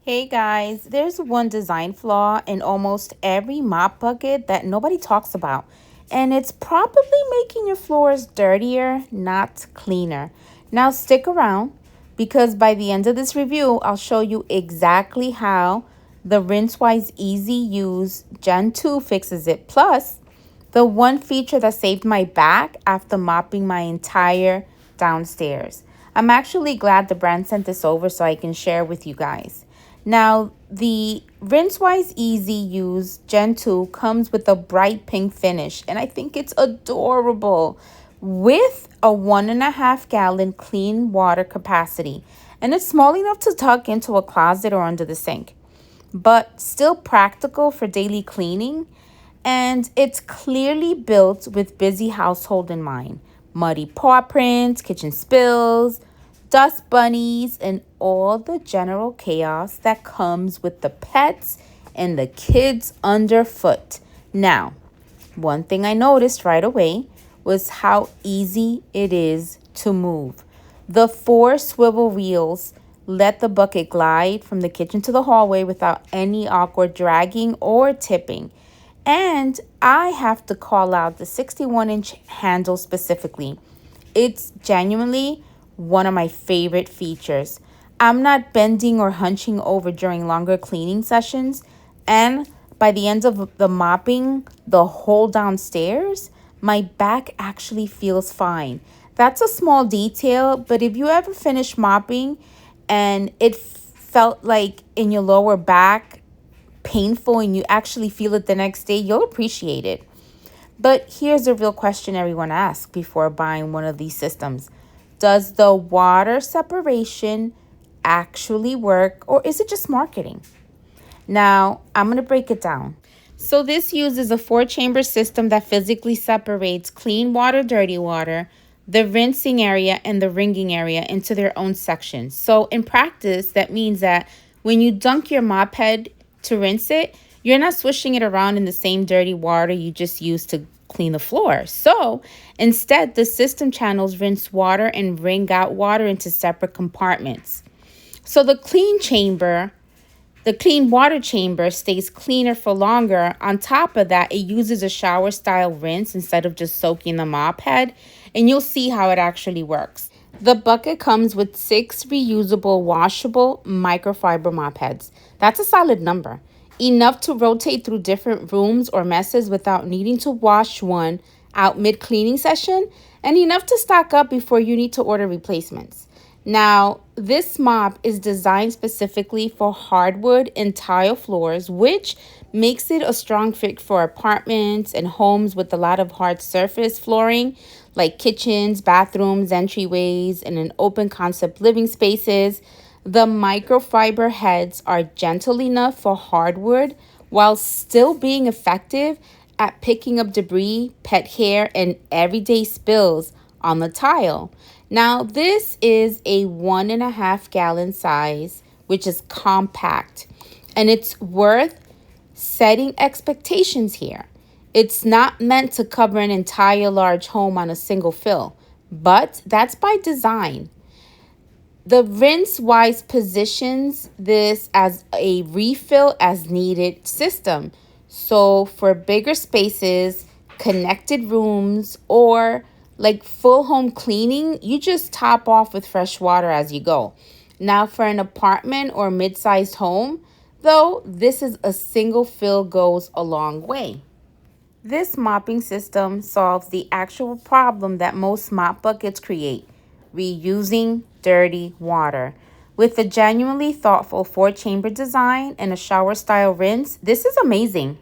Hey guys, there's one design flaw in almost every mop bucket that nobody talks about, and it's probably making your floors dirtier, not cleaner. Now stick around because by the end of this review, I'll show you exactly how the RinseWise Easy-Use Gen 2 fixes it. Plus, the one feature that saved my back after mopping my entire downstairs. I'm actually glad the brand sent this over so I can share with you guys. Now, the RinseWise Easy-Use Gen 2 comes with a bright pink finish, and I think it's adorable, with a 1.5 gallon clean water capacity. And it's small enough to tuck into a closet or under the sink, but still practical for daily cleaning. And it's clearly built with busy household in mind. Muddy paw prints, kitchen spills, dust bunnies, and all the general chaos that comes with the pets and the kids underfoot. Now, one thing I noticed right away was how easy it is to move. The 4 swivel wheels let the bucket glide from the kitchen to the hallway without any awkward dragging or tipping. And I have to call out the 61-inch handle specifically. It's genuinely one of my favorite features. I'm not bending or hunching over during longer cleaning sessions, and by the end of the mopping the whole downstairs, my back actually feels fine. That's a small detail, but if you ever finish mopping and it felt like in your lower back painful and you actually feel it the next day, you'll appreciate it. But here's a real question everyone asks before buying one of these systems. Does the water separation actually work, or is it just marketing? Now, I'm going to break it down. So this uses a 4-chamber system that physically separates clean water, dirty water, the rinsing area, and the wringing area into their own sections. So in practice, that means that when you dunk your mop head to rinse it, you're not swishing it around in the same dirty water you just used to clean the floor. So instead, the system channels rinse water and wring out water into separate compartments. So the clean water chamber stays cleaner for longer. On top of that, it uses a shower style rinse instead of just soaking the mop head, and you'll see how it actually works. The bucket comes with 6 reusable washable microfiber mop heads. That's a solid number. Enough to rotate through different rooms or messes without needing to wash one out mid-cleaning session, and enough to stock up before you need to order replacements. Now, this mop is designed specifically for hardwood and tile floors, which makes it a strong fit for apartments and homes with a lot of hard surface flooring, like kitchens, bathrooms, entryways, and an open concept living spaces. The microfiber heads are gentle enough for hardwood while still being effective at picking up debris, pet hair, and everyday spills on the tile. Now, this is a 1.5 gallon size, which is compact, and it's worth setting expectations here. It's not meant to cover an entire large home on a single fill, but that's by design. The RinseWise positions this as a refill as needed system. So for bigger spaces, connected rooms, or like full home cleaning, you just top off with fresh water as you go. Now for an apartment or mid-sized home, though, this is a single fill goes a long way. This mopping system solves the actual problem that most mop buckets create: reusing dirty water. With a genuinely thoughtful 4-chamber design and a shower-style rinse, this is amazing.